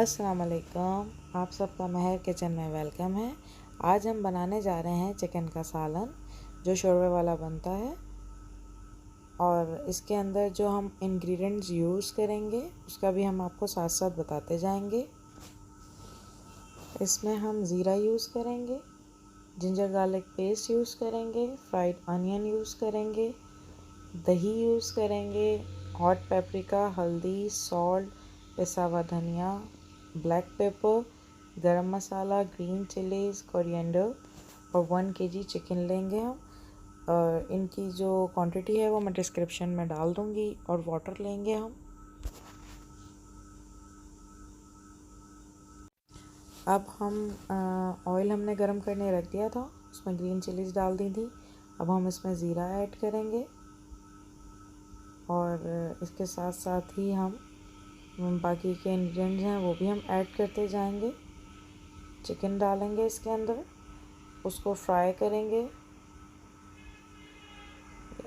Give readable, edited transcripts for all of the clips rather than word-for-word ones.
अस्सलाम वालेकुम, आप सबका महर किचन में वेलकम है। आज हम बनाने जा रहे हैं चिकन का सालन जो शोरबे वाला बनता है। और इसके अंदर जो हम इंग्रेडिएंट्स यूज़ करेंगे उसका भी हम आपको साथ साथ बताते जाएंगे। इसमें हम ज़ीरा यूज़ करेंगे, जिंजर गार्लिक पेस्ट यूज़ करेंगे, फ्राइड अनियन यूज़ करेंगे, दही यूज़ करेंगे, हॉट पेपरिका, हल्दी, सॉल्ट, पिसा हुआ धनिया, ब्लैक पेपर, गरम मसाला, ग्रीन चिलीज़, कोरिएंडर और 1 kg चिकन लेंगे हम। और इनकी जो क्वांटिटी है वो मैं डिस्क्रिप्शन में डाल दूँगी। और वाटर लेंगे हम। अब हम ऑयल हमने गरम करने रख दिया था, उसमें ग्रीन चिलीज़ डाल दी थी। अब हम इसमें ज़ीरा ऐड करेंगे और इसके साथ साथ ही हम बाकी के इंग्रेडिएंट्स हैं वो भी हम ऐड करते जाएंगे। चिकन डालेंगे इसके अंदर, उसको फ्राई करेंगे।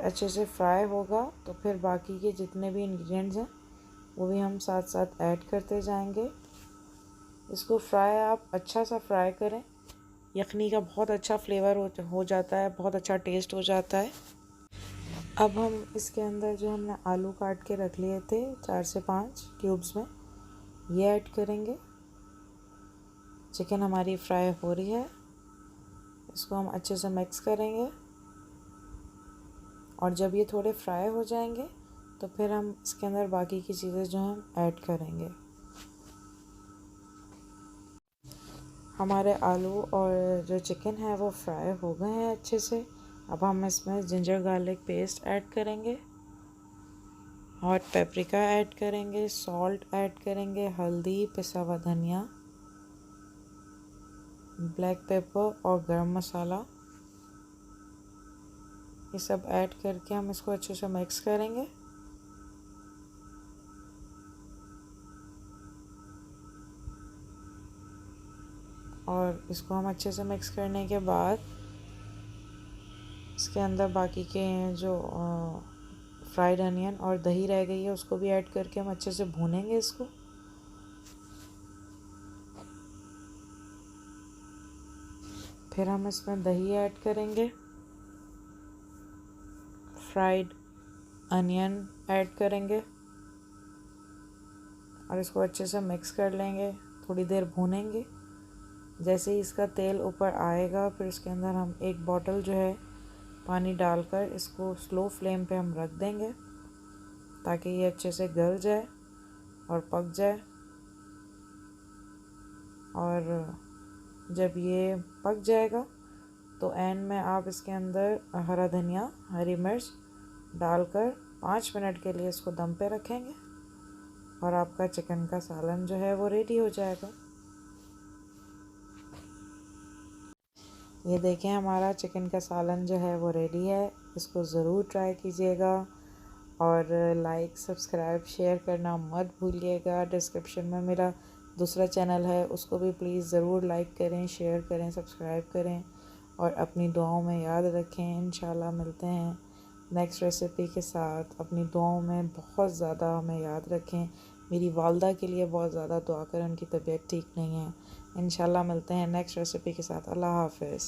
अच्छे से फ्राई होगा तो फिर बाकी के जितने भी इंग्रेडिएंट्स हैं वो भी हम साथ साथ ऐड करते जाएंगे। इसको फ्राई आप अच्छा सा फ्राई करें, यखनी का बहुत अच्छा फ्लेवर हो जाता है, बहुत अच्छा टेस्ट हो जाता है। अब हम इसके अंदर जो हमने आलू काट के रख लिए थे 4 से 5 क्यूब्स में, ये ऐड करेंगे। चिकन हमारी फ्राई हो रही है, इसको हम अच्छे से मिक्स करेंगे। और जब ये थोड़े फ्राई हो जाएंगे तो फिर हम इसके अंदर बाकी की चीज़ें जो हम ऐड करेंगे। हमारे आलू और जो चिकन है वो फ्राई हो गए हैं अच्छे से। अब हम इसमें जिंजर गार्लिक पेस्ट ऐड करेंगे, हॉट पेपरिका ऐड करेंगे, सॉल्ट ऐड करेंगे, हल्दी, पिसा हुआ धनिया, ब्लैक पेपर और गरम मसाला, ये सब ऐड करके हम इसको अच्छे से मिक्स करेंगे। और इसको हम अच्छे से मिक्स करने के बाद इसके अंदर बाकी के जो फ्राइड अनियन और दही रह गई है उसको भी ऐड करके हम अच्छे से भूनेंगे इसको। फिर हम इसमें दही ऐड करेंगे, फ्राइड अनियन ऐड करेंगे और इसको अच्छे से मिक्स कर लेंगे, थोड़ी देर भूनेंगे। जैसे ही इसका तेल ऊपर आएगा फिर इसके अंदर हम एक बॉटल जो है पानी डालकर इसको स्लो फ्लेम पे हम रख देंगे ताकि ये अच्छे से गल जाए और पक जाए। और जब ये पक जाएगा तो एंड में आप इसके अंदर हरा धनिया, हरी मिर्च डालकर 5 मिनट के लिए इसको दम पे रखेंगे और आपका चिकन का सालन जो है वो रेडी हो जाएगा। ये देखें, हमारा चिकन का सालन जो है वो रेडी है। इसको ज़रूर ट्राई कीजिएगा और लाइक, सब्सक्राइब, शेयर करना मत भूलिएगा। डिस्क्रिप्शन में मेरा दूसरा चैनल है, उसको भी प्लीज़ ज़रूर लाइक करें, शेयर करें, सब्सक्राइब करें और अपनी दुआओं में याद रखें। इंशाल्लाह मिलते हैं नेक्स्ट रेसिपी के साथ। अपनी दुआओं में बहुत ज़्यादा हमें याद रखें। मेरी वालदा के लिए बहुत ज़्यादा दुआ करें, उनकी तबीयत ठीक नहीं है। इंशाल्लाह मिलते हैं नेक्स्ट रेसिपी के साथ। अल्लाह हाफ़िज़।